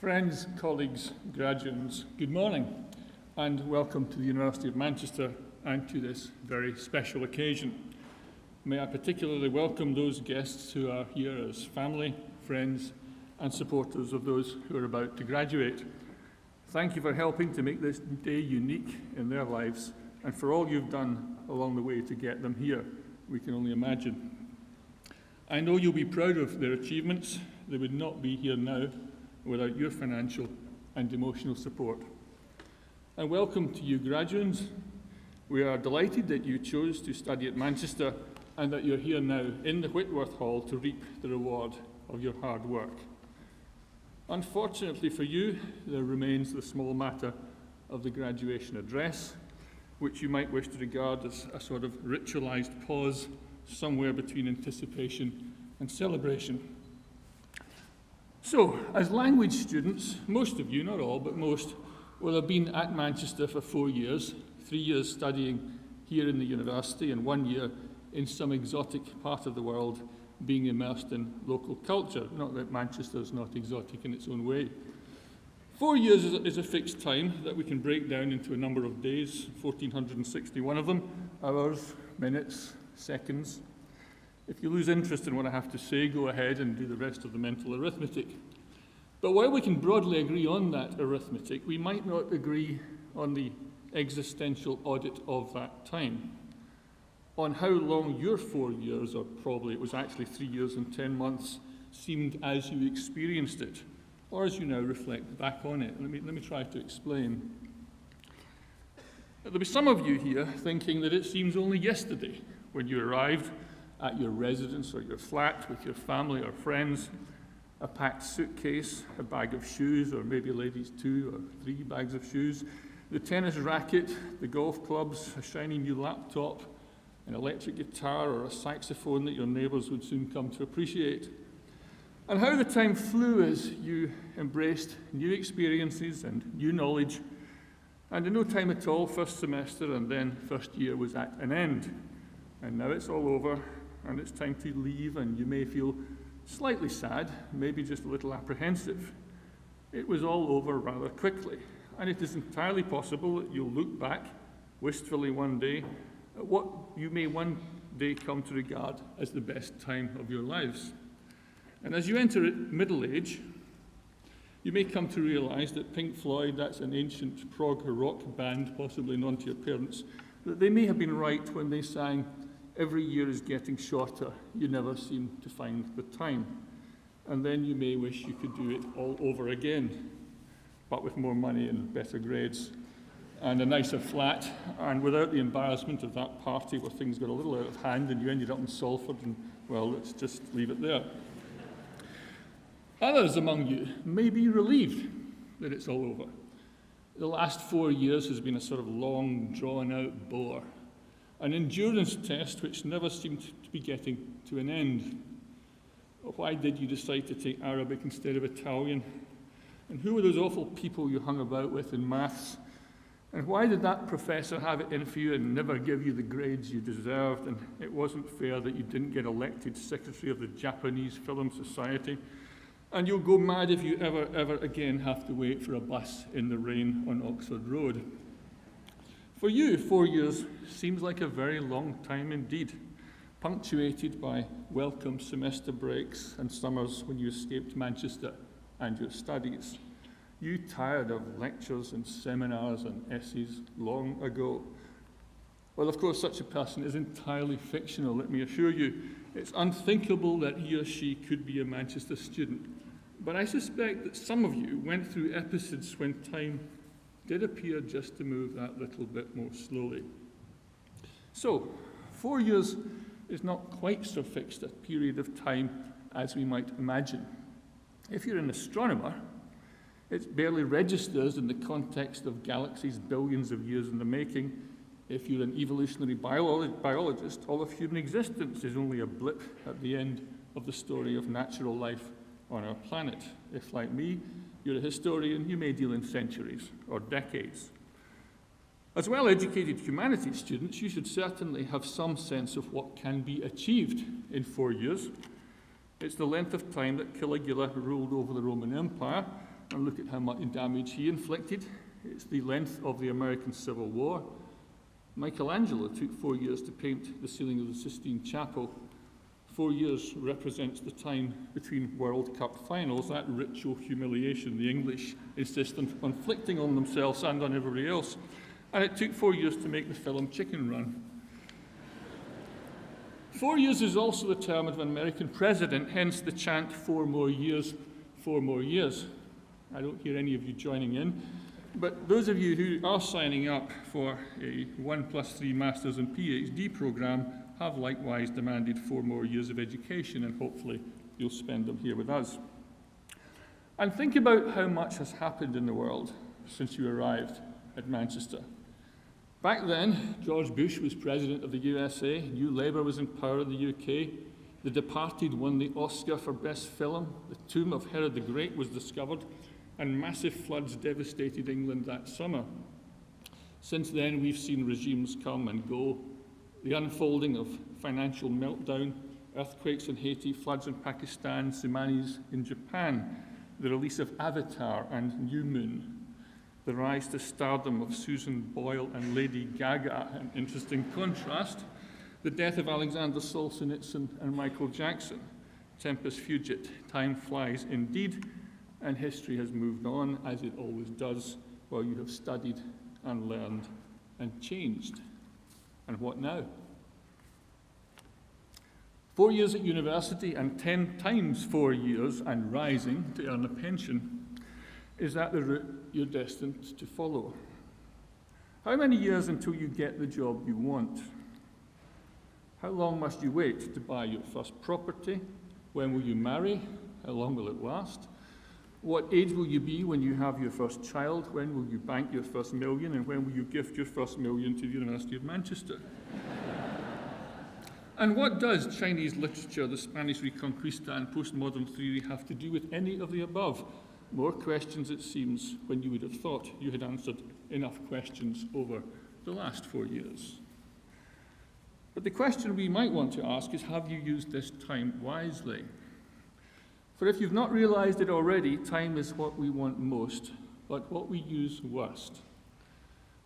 Friends, colleagues, graduates, good morning and welcome to the University of Manchester and to this very special occasion. May I particularly welcome those guests who are here as family, friends and supporters of those who are about to graduate. Thank you for helping to make this day unique in their lives and for all you've done along the way to get them here. We can only imagine. I know you'll be proud of their achievements. They would not be here now without your financial and emotional support. And welcome to you graduates. We are delighted that you chose to study at Manchester and that you're here now in the Whitworth Hall to reap the reward of your hard work. Unfortunately for you, there remains the small matter of the graduation address, which you might wish to regard as a sort of ritualized pause somewhere between anticipation and celebration. So, as language students, most of you, not all, but most, will have been at Manchester for 4 years, 3 years studying here in the university and 1 year in some exotic part of the world being immersed in local culture. Not that Manchester is not exotic in its own way. 4 years is a fixed time that we can break down into a number of days, 1,461 of them, hours, minutes, seconds. If you lose interest in what I have to say, go ahead and do the rest of the mental arithmetic. But while we can broadly agree on that arithmetic, we might not agree on the existential audit of that time, on how long your 4 years, or probably it was actually 3 years and 10 months, seemed as you experienced it, or as you now reflect back on it. Let me try to explain. There'll be some of you here thinking that it seems only yesterday when you arrived at your residence or your flat with your family or friends, a packed suitcase, a bag of shoes, or maybe ladies 2 or 3 bags of shoes, the tennis racket, the golf clubs, a shiny new laptop, an electric guitar or a saxophone that your neighbours would soon come to appreciate. And how the time flew as you embraced new experiences and new knowledge, and in no time at all, first semester and then first year was at an end. And now it's all over, and it's time to leave, and you may feel slightly sad, maybe just a little apprehensive. It was all over rather quickly, and it is entirely possible that you'll look back wistfully one day at what you may one day come to regard as the best time of your lives. And as you enter middle age, you may come to realize that Pink Floyd, that's an ancient prog rock band, possibly known to your parents, that they may have been right when they sang, "Every year is getting shorter, you never seem to find the time." And then you may wish you could do it all over again, but with more money and better grades, and a nicer flat, and without the embarrassment of that party where things got a little out of hand and you ended up in Salford, and, well, let's just leave it there. Others among you may be relieved that it's all over. The last 4 years has been a sort of long, drawn-out bore, an endurance test which never seemed to be getting to an end. Why did you decide to take Arabic instead of Italian? And who were those awful people you hung about with in maths? And why did that professor have it in for you and never give you the grades you deserved? And it wasn't fair that you didn't get elected secretary of the Japanese Film Society. And you'll go mad if you ever again have to wait for a bus in the rain on Oxford Road. For you, 4 years seems like a very long time indeed, punctuated by welcome semester breaks and summers when you escaped Manchester and your studies. You tired of lectures and seminars and essays long ago. Well, of course, such a person is entirely fictional, let me assure you. It's unthinkable that he or she could be a Manchester student. But I suspect that some of you went through episodes when time did appear just to move that little bit more slowly. So, 4 years is not quite so fixed a period of time as we might imagine. If you're an astronomer, it barely registers in the context of galaxies billions of years in the making. If you're an evolutionary biologist, all of human existence is only a blip at the end of the story of natural life on our planet. If, like me, you're a historian, you may deal in centuries or decades. As well-educated humanities students, you should certainly have some sense of what can be achieved in 4 years. It's the length of time that Caligula ruled over the Roman Empire, and look at how much damage he inflicted. It's the length of the American Civil War. Michelangelo took 4 years to paint the ceiling of the Sistine Chapel. 4 years represents the time between World Cup finals, that ritual humiliation the English insist on inflicting on themselves and on everybody else. And it took 4 years to make the film Chicken Run. 4 years is also the term of an American president, hence the chant, 4 more years, 4 more years. I don't hear any of you joining in, but those of you who are signing up for a 1+3 Masters and PhD program have likewise demanded 4 more years of education, and hopefully you'll spend them here with us. And think about how much has happened in the world since you arrived at Manchester. Back then, George Bush was president of the USA, New Labour was in power in the UK, The Departed won the Oscar for Best Film, the tomb of Herod the Great was discovered, and massive floods devastated England that summer. Since then, we've seen regimes come and go, the unfolding of financial meltdown, earthquakes in Haiti, floods in Pakistan, tsunamis in Japan, the release of Avatar and New Moon, the rise to stardom of Susan Boyle and Lady Gaga, an interesting contrast, the death of Alexander Solzhenitsyn and Michael Jackson, Tempus Fugit, time flies indeed, and history has moved on, as it always does, while you have studied and learned and changed. And what now? 4 years at university and 10 times 4 years and rising to earn a pension. Is that the route you're destined to follow? How many years until you get the job you want? How long must you wait to buy your first property? When will you marry? How long will it last? What age will you be when you have your first child? When will you bank your first million? And when will you gift your first million to the University of Manchester? And what does Chinese literature, the Spanish Reconquista, and postmodern theory have to do with any of the above? More questions, it seems, when you would have thought you had answered enough questions over the last 4 years. But the question we might want to ask is, have you used this time wisely? For if you've not realized it already, time is what we want most, but what we use worst.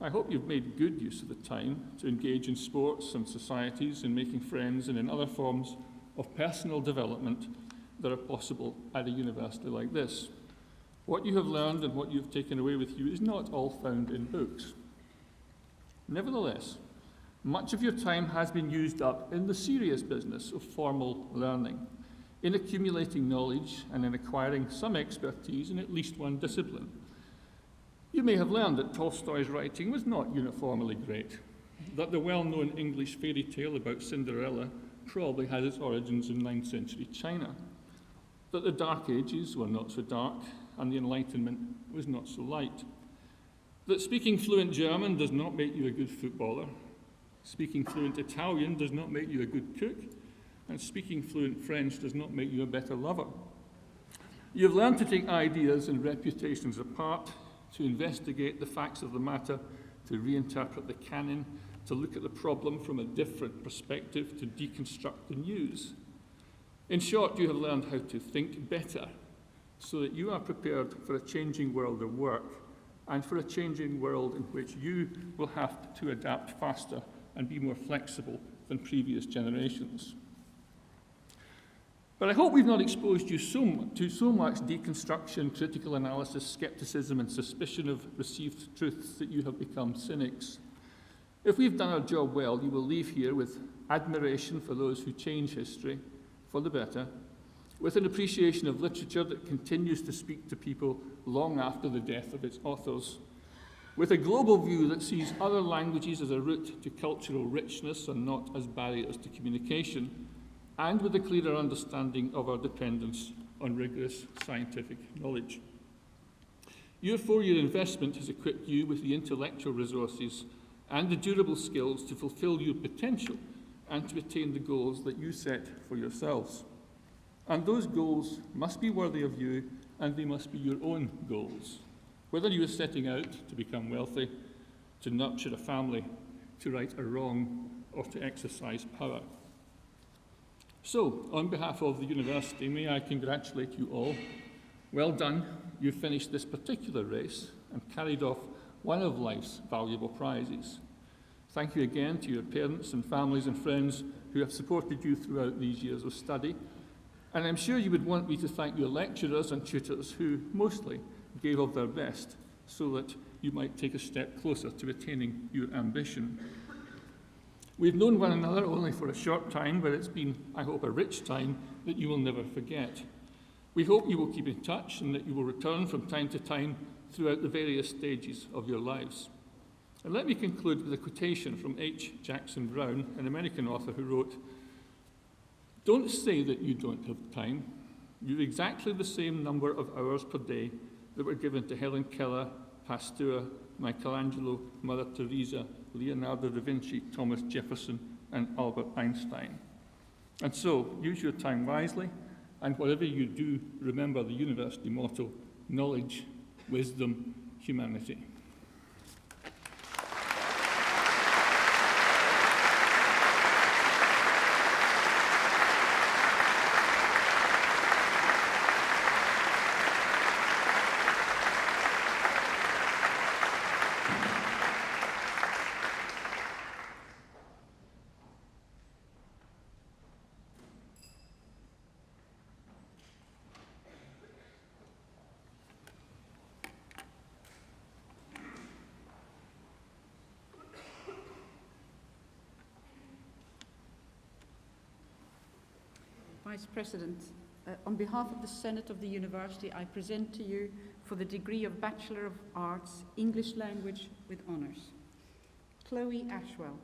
I hope you've made good use of the time to engage in sports and societies, in making friends, and in other forms of personal development that are possible at a university like this. What you have learned and what you've taken away with you is not all found in books. Nevertheless, much of your time has been used up in the serious business of formal learning, in accumulating knowledge and in acquiring some expertise in at least one discipline. You may have learned that Tolstoy's writing was not uniformly great, that the well-known English fairy tale about Cinderella probably has its origins in 9th century China, that the Dark Ages were not so dark and the Enlightenment was not so light, that speaking fluent German does not make you a good footballer, speaking fluent Italian does not make you a good cook, and speaking fluent French does not make you a better lover. You've learned to take ideas and reputations apart, to investigate the facts of the matter, to reinterpret the canon, to look at the problem from a different perspective, to deconstruct the news. In short, you have learned how to think better so that you are prepared for a changing world of work and for a changing world in which you will have to adapt faster and be more flexible than previous generations. But I hope we've not exposed you to so much deconstruction, critical analysis, skepticism, and suspicion of received truths that you have become cynics. If we've done our job well, you will leave here with admiration for those who change history for the better, with an appreciation of literature that continues to speak to people long after the death of its authors, with a global view that sees other languages as a route to cultural richness and not as barriers to communication, and with a clearer understanding of our dependence on rigorous scientific knowledge. Your 4-year investment has equipped you with the intellectual resources and the durable skills to fulfill your potential and to attain the goals that you set for yourselves. And those goals must be worthy of you, and they must be your own goals. Whether you are setting out to become wealthy, to nurture a family, to right a wrong, or to exercise power. So, on behalf of the university, may I congratulate you all. Well done. you finished this particular race and carried off one of life's valuable prizes. Thank you again to your parents and families and friends who have supported you throughout these years of study. And I'm sure you would want me to thank your lecturers and tutors who mostly gave of their best so that you might take a step closer to attaining your ambition. We've known one another only for a short time, but it's been, I hope, a rich time that you will never forget. We hope you will keep in touch and that you will return from time to time throughout the various stages of your lives. And let me conclude with a quotation from H. Jackson Brown, an American author who wrote, "Don't say that you don't have time. You've exactly the same number of hours per day that were given to Helen Keller, Pasteur, Michelangelo, Mother Teresa, Leonardo da Vinci, Thomas Jefferson, and Albert Einstein. And so, use your time wisely, and whatever you do, remember the university motto, knowledge, wisdom, humanity." Vice President, on behalf of the Senate of the University, I present to you for the degree of Bachelor of Arts, English Language with Honours, Chloe Ashwell.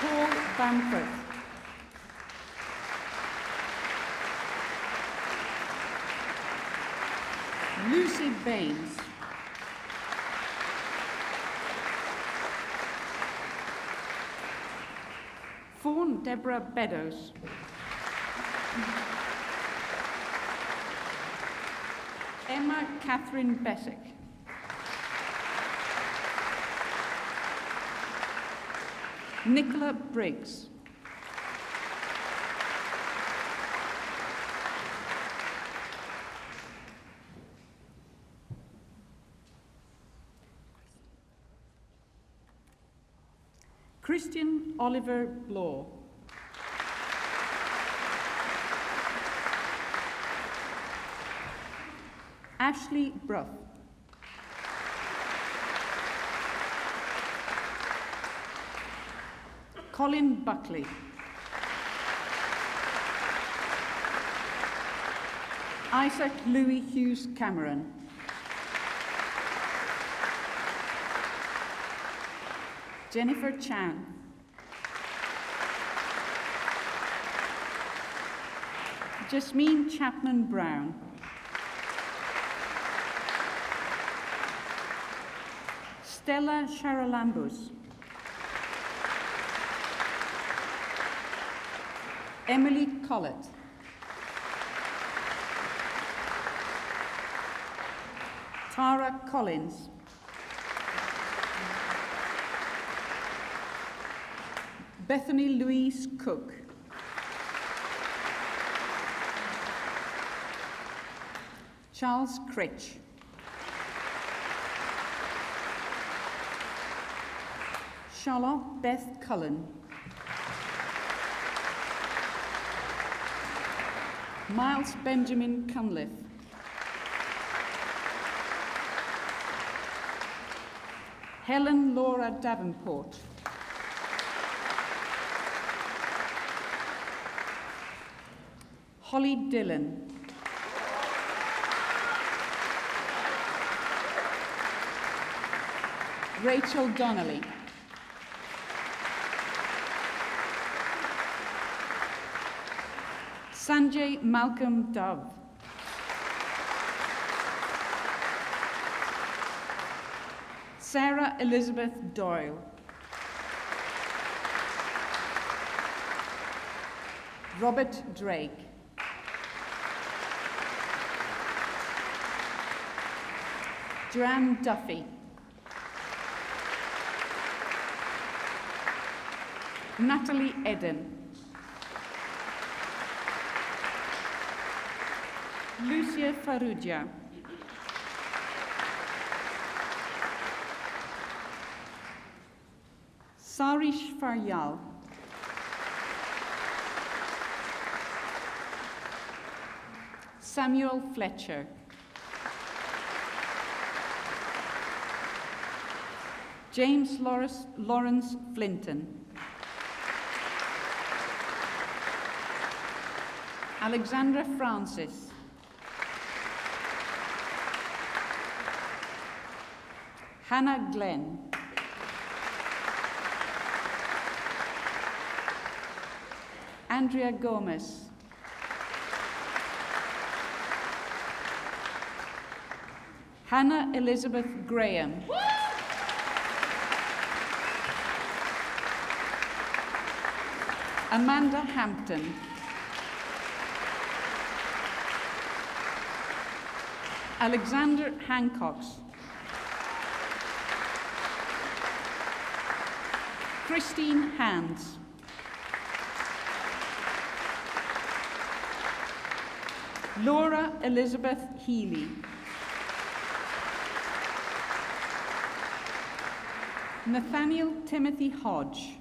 Paul Bamford. Lucy Baines. Fawn Deborah Beddoes. Emma Catherine Bessick. Nicola Briggs. Christian Oliver Blaw. Ashley Bruff. Colin Buckley. Isaac Louis Hughes Cameron. Jennifer Chan. Jasmine Chapman Brown. Stella Charalambos. Emily Collett. Tara Collins. Bethany Louise Cook. Charles Critch. Charlotte Beth Cullen. Miles Benjamin Cunliffe. Helen Laura Davenport. Holly Dillon. Rachel Donnelly. Sanjay Malcolm Dove. Sarah Elizabeth Doyle. Robert Drake. Joanne Duffy. Natalie Eden. Lucia Farrugia. Sarish Faryal. Samuel Fletcher. James Lawrence Flinton. Alexandra Francis. Hannah Glenn. Andrea Gomez. Hannah Elizabeth Graham. Amanda Hampton. Alexander Hancocks. Christine Hands. Laura Elizabeth Healy. Nathaniel Timothy Hodge.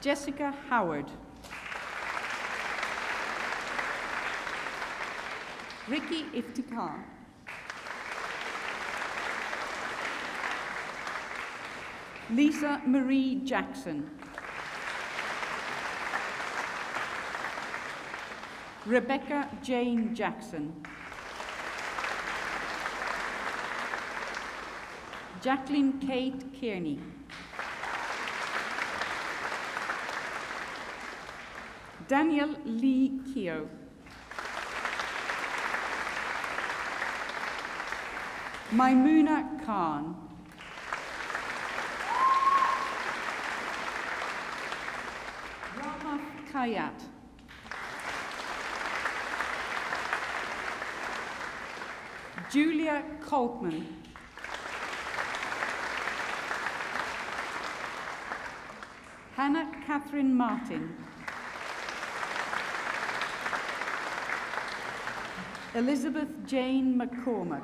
Jessica Howard. Ricky Iftikhar. Lisa Marie Jackson. Rebecca Jane Jackson. Jacqueline Kate Kearney. Daniel Lee Keogh. Maimuna Khan. Rama Kayat. Julia Coltman. Hannah Catherine Martin. Elizabeth Jane McCormack.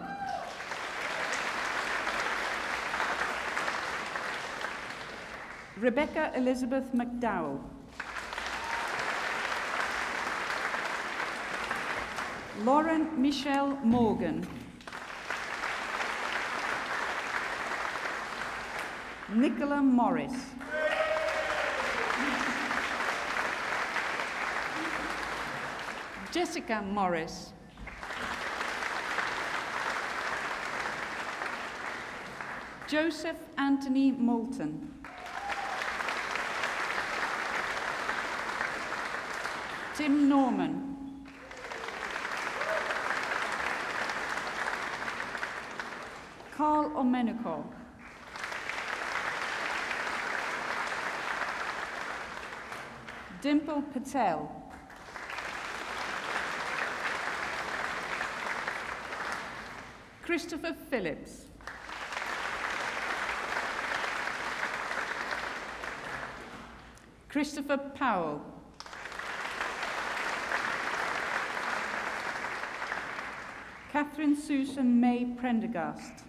Rebecca Elizabeth McDowell. Lauren Michelle Morgan. Nicola Morris. Jessica Morris. Joseph Anthony Moulton. Tim Norman. Carl Omeniko. Dimple Patel. Christopher Phillips. Christopher Powell. Catherine Susan May Prendergast.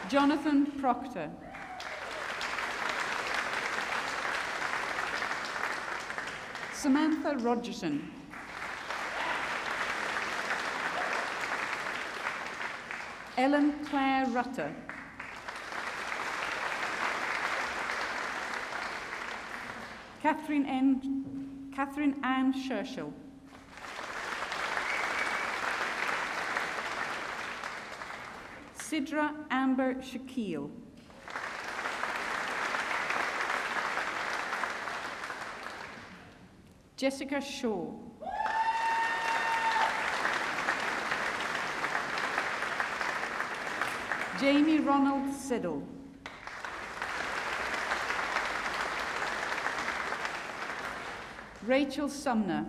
Jonathan Proctor. Samantha Rogerson. Ellen Claire Rutter. Catherine Ann Scherschel. Sidra Amber Shaquille. Jessica Shaw. Jamie Ronald Siddle. Rachel Sumner.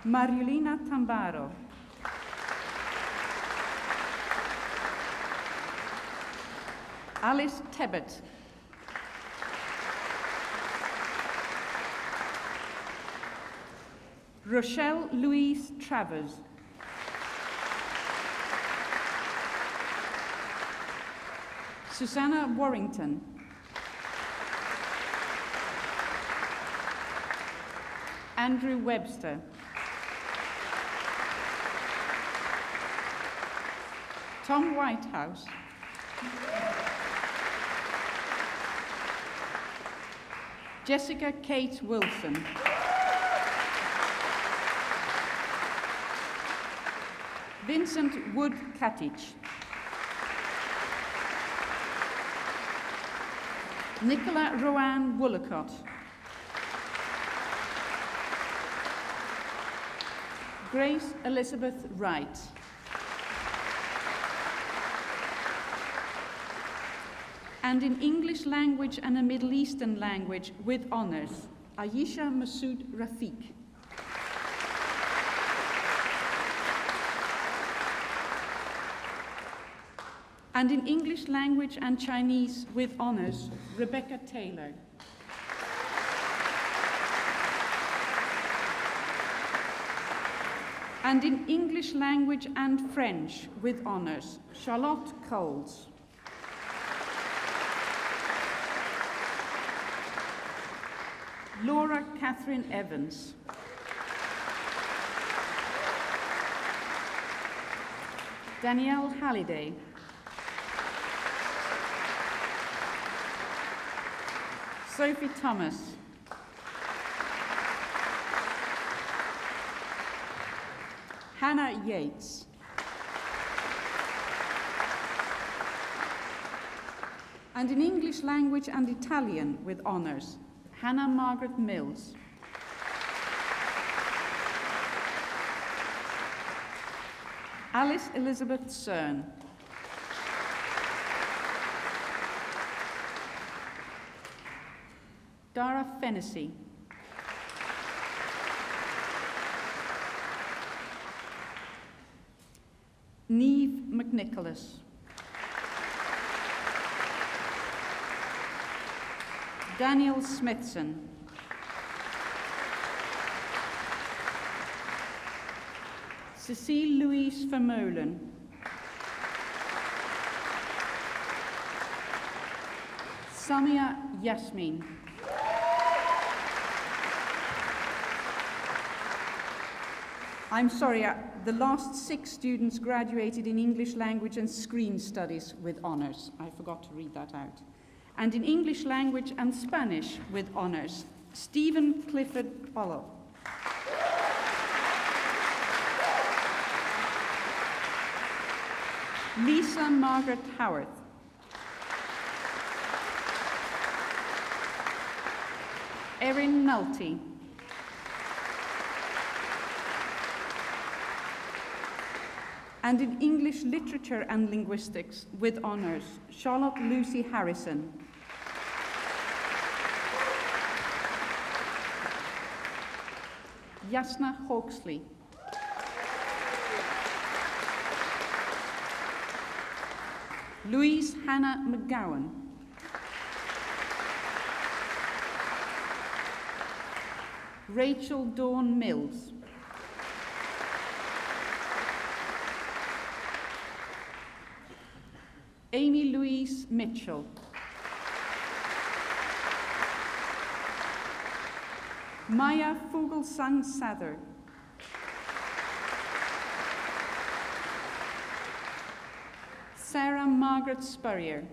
Mariulina Tambaro. Alice Tebbett. Rochelle Louise Travers. Susanna Warrington. Andrew Webster. Tom Whitehouse. Jessica Kate Wilson. Vincent Wood Katich. Nicola Roanne Woolacott. Grace Elizabeth Wright. And in English language and a Middle Eastern language with honors, Ayesha Masood Rafiq. And in English language and Chinese with honors, Rebecca Taylor. And in English language and French with honors, Charlotte Coles. Laura Catherine Evans. Danielle Halliday. Sophie Thomas. Hannah Yates. And in English language and Italian with honors, Hannah Margaret Mills. Alice Elizabeth Cern. Dara Fennessy. Neve McNicholas. Daniel Smithson. Cecile Louise Vermeulen. Samia Yasmin. I'm sorry, the last 6 students graduated in English language and screen studies with honors. I forgot to read that out. And in English language and Spanish with honors, Stephen Clifford Polo. Lisa Margaret Howarth. Erin Nulty. And in English literature and linguistics with honors, Charlotte Lucy Harrison. Yasna Hawksley. Louise Hannah McGowan. Rachel Dawn Mills. Amy Louise Mitchell. Maya Fogelsang Sather. Sarah Margaret Spurrier.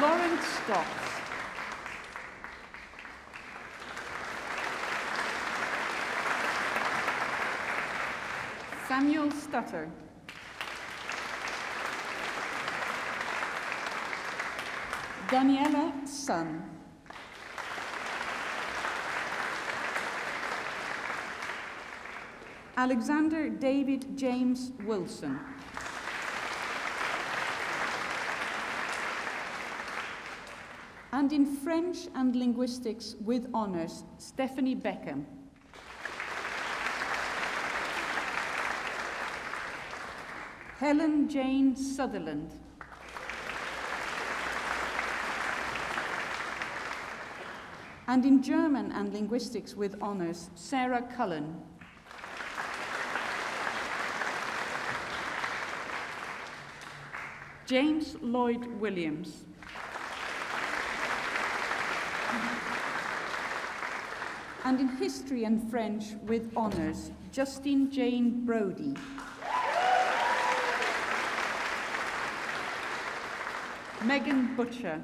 Lawrence Stocks. Samuel Stutter. Daniela Sun. Alexander David James Wilson. And in French and linguistics with honours, Stephanie Beckham. Helen Jane Sutherland. And in German and linguistics with honours, Sarah Cullen. James Lloyd Williams. And in history and French with honours, Justine Jane Brodie. Megan Butcher.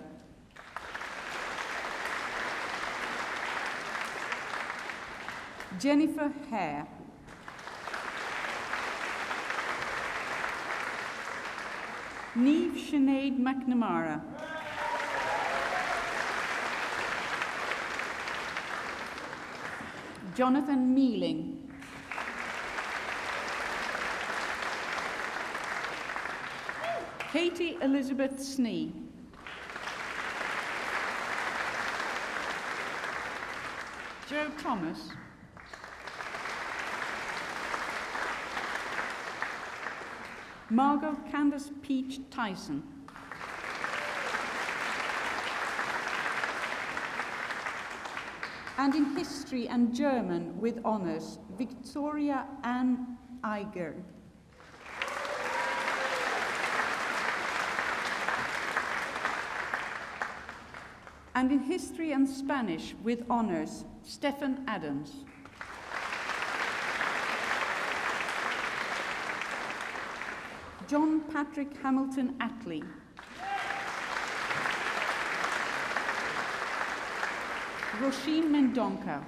Jennifer Hare. Niamh Sinead McNamara. Jonathan Mealing. Katie Elizabeth Snee. Joe Thomas. Margot Candace Peach Tyson. And in history and German with honours, Victoria Ann Eiger. And in history and Spanish with honours, Stephen Adams. John Patrick Hamilton Attlee. Roisin Mendonca.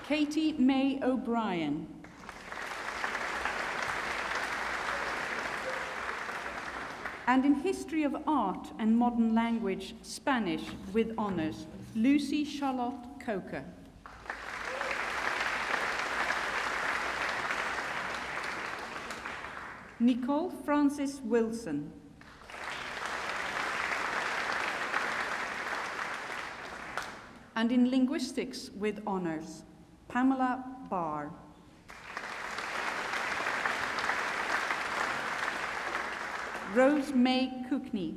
Katie May O'Brien. And in history of art and modern language, Spanish with honours, Lucy Charlotte Coker. Nicole Francis Wilson. And in linguistics with honours, Pamela Barr. Rose May Cookney.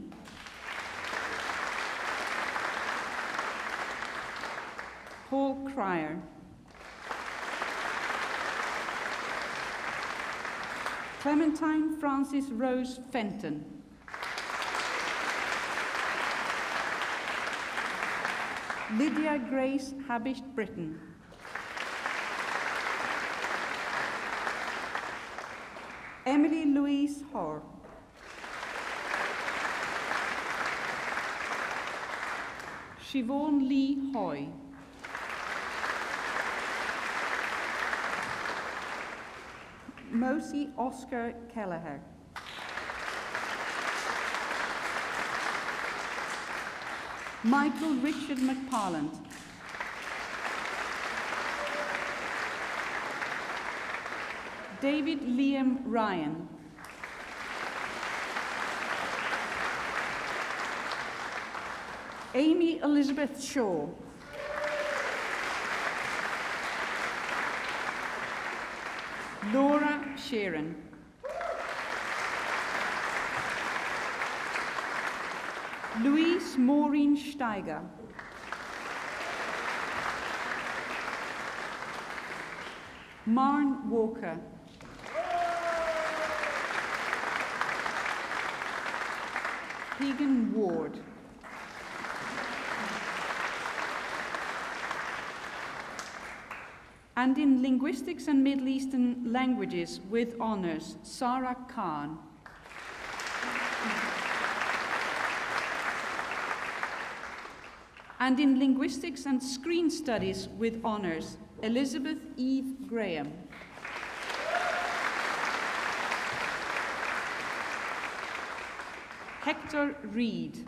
Paul Cryer. Clementine Francis Rose Fenton. Lydia Grace Habish Britton. Emily Louise Hoare. Siobhan Lee Hoy. Mosi Oscar Kelleher. Michael Richard McParland. David Liam Ryan. Amy Elizabeth Shaw. Laura Sheeran. Louise Maureen Steiger. Marn Walker. Keegan Ward. And in linguistics and Middle Eastern languages with honours, Sarah Khan. And in linguistics and screen studies with honours, Elizabeth Eve Graham. Hector Reed.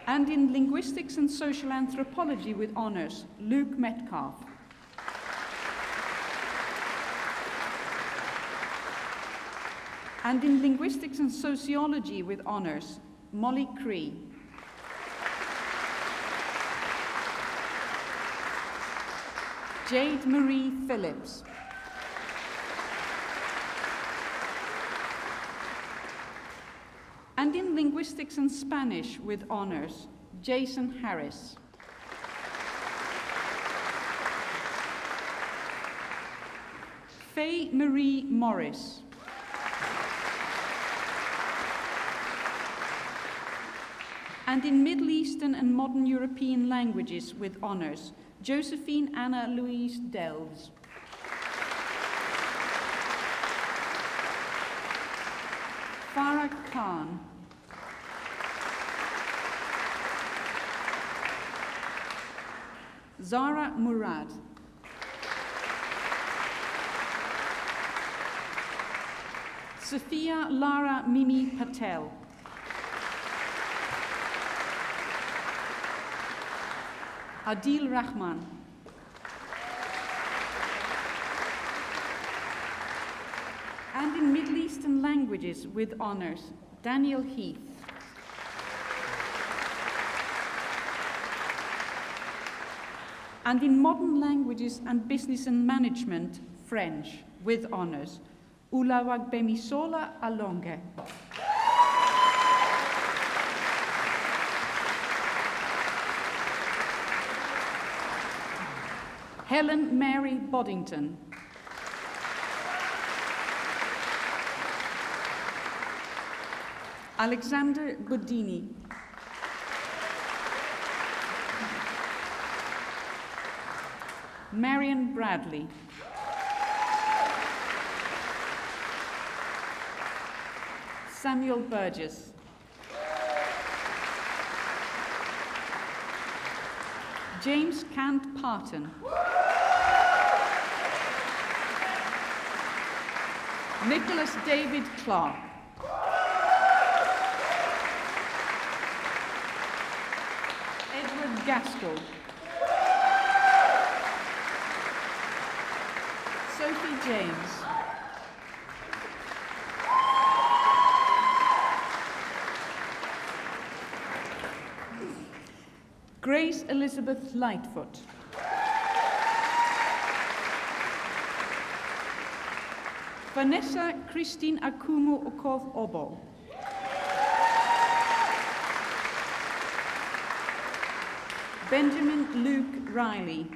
And in linguistics and social anthropology with honours, Luke Metcalf. And in linguistics and sociology with honors, Molly Cree. Jade Marie Phillips. And in linguistics and Spanish with honors, Jason Harris. Faye Marie Morris. And in Middle Eastern and Modern European languages with honors, Josephine Anna Louise Delves. Farah Khan. Zara Murad. Sophia Lara Mimi Patel. Adil Rahman. And in Middle Eastern languages with honors, Daniel Heath. And in modern languages and business and management, French, with honors, Ulawagbemisola Alonge. Helen Mary Boddington. Alexander Bodini. Marion Bradley. Samuel Burgess. James Cant Parton. Nicholas David Clark. Edward Gaskell. Sophie James. Grace Elizabeth Lightfoot. Vanessa Christine Akumu Okoth Obo. Benjamin Luke Riley.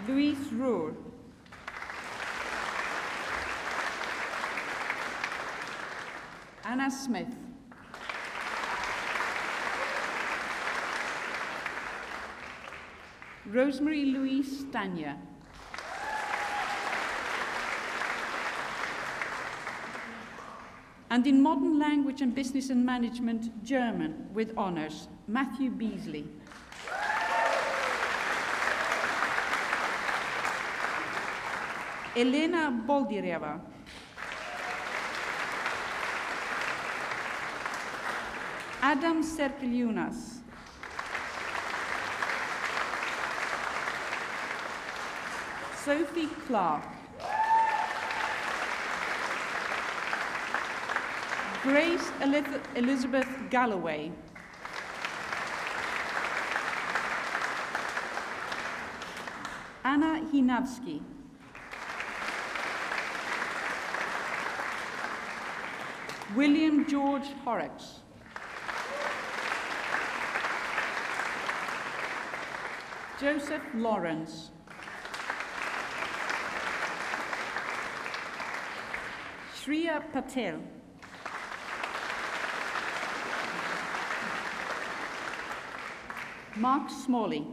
Louise Rohr. Anna Smith. Rosemary Louise Stanya. And in modern language and business and management, German, with honors, Matthew Beasley. Elena Boldireva. Adam Serkiliunas. Sophie Clark. Grace Elizabeth Galloway. Anna Hinavsky. William George Horrocks. Joseph Lawrence. Shreya Patel. Mark Smalley.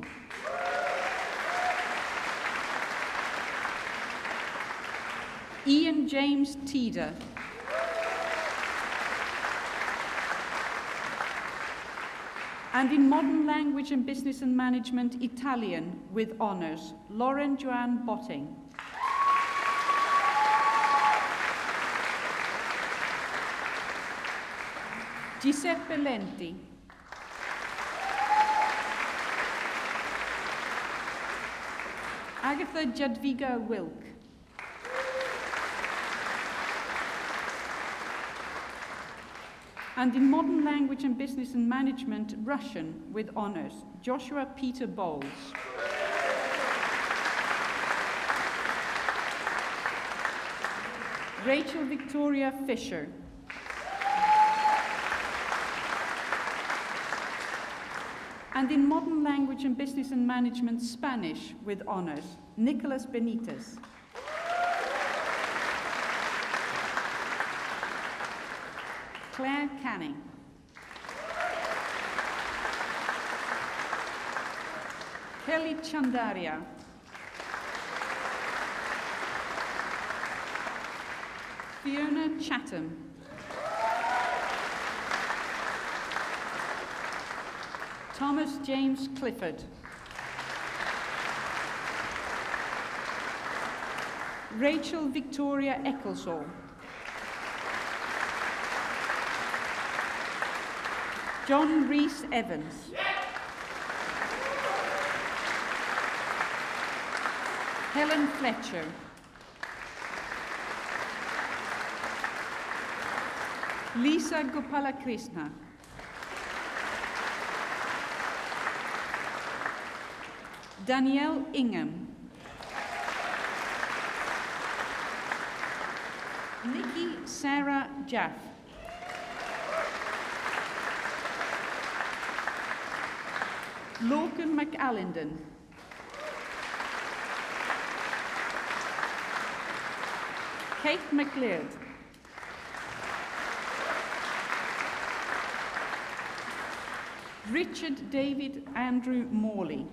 Ian James Teeder. And in modern language and business and management, Italian, with honors, Lauren Joanne Botting. Giuseppe Lenti. Agatha Jadwiga Wilk. And in Modern Language and Business and Management, Russian with honors, Joshua Peter Bowles. Rachel Victoria Fisher. And in Modern Language and Business and Management, Spanish with honors, Nicholas Benitez. Claire Canning. Kelly Chandaria. Fiona Chatham. Thomas James Clifford. Rachel Victoria Ecclesall. John Rhys Evans. Helen Fletcher. Lisa Gopalakrishna. Danielle Ingham. Nikki Sarah Jaff. Lorcan McAllendon. Kate McLeod. Richard David Andrew Morley.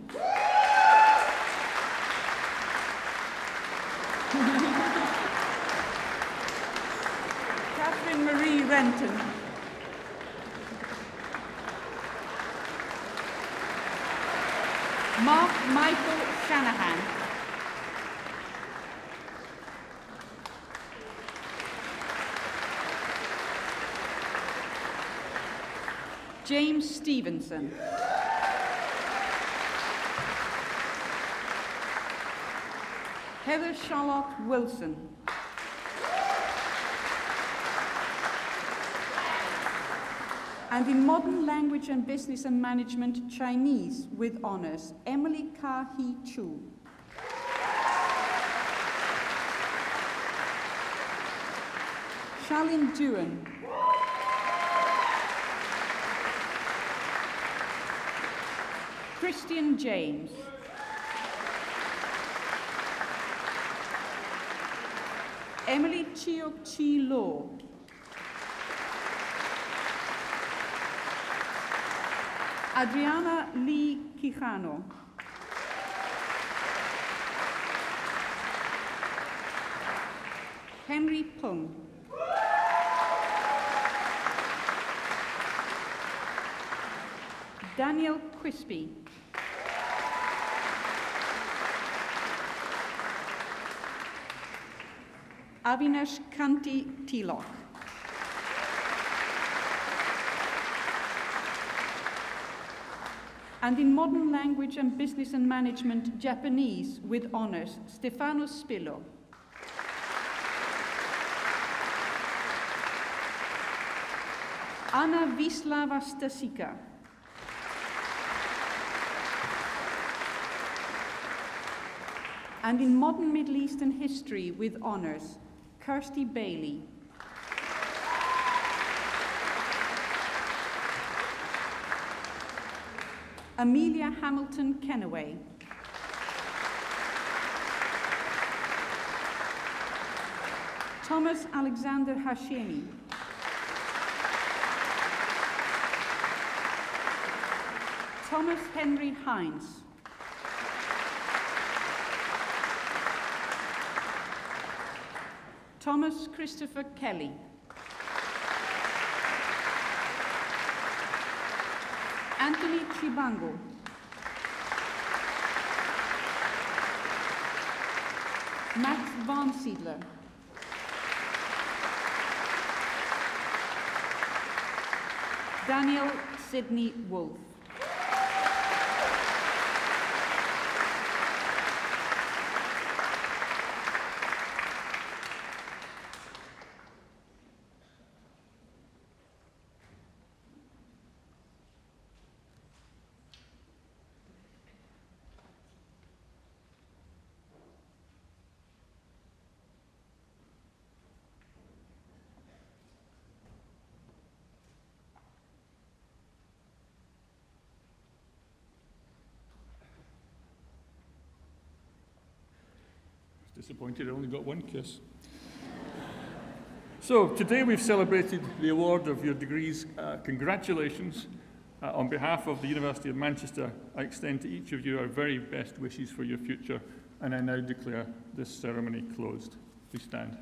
Catherine Marie Renton. Mark Michael Shanahan. James Stevenson. Heather Charlotte Wilson. And in Modern Language and Business and Management, Chinese with honors, Emily Ka-hee Chu. Charlene Doohan. Christian James. Emily Chiok Chi Lo. Adriana Lee Quijano. Henry Pung. Daniel Crispy. Avinash Kanti Tilok. And in Modern Language and Business and Management, Japanese with honors, Stefano Spillo. Anna Wislava Stasika. And in Modern Middle Eastern History with honors, Kirsty Bailey. Amelia Hamilton Kennaway. Thomas Alexander Hashemi. Thomas Henry Hines. Thomas Christopher Kelly. Anthony Chibango. Max Von Siedler. Daniel Sidney Wolf. 'Cause Disappointed I only got one kiss. So today we've celebrated the award of your degrees. Congratulations. On behalf of the University of Manchester, I extend to each of you our very best wishes for your future, and I now declare this ceremony closed. Please stand.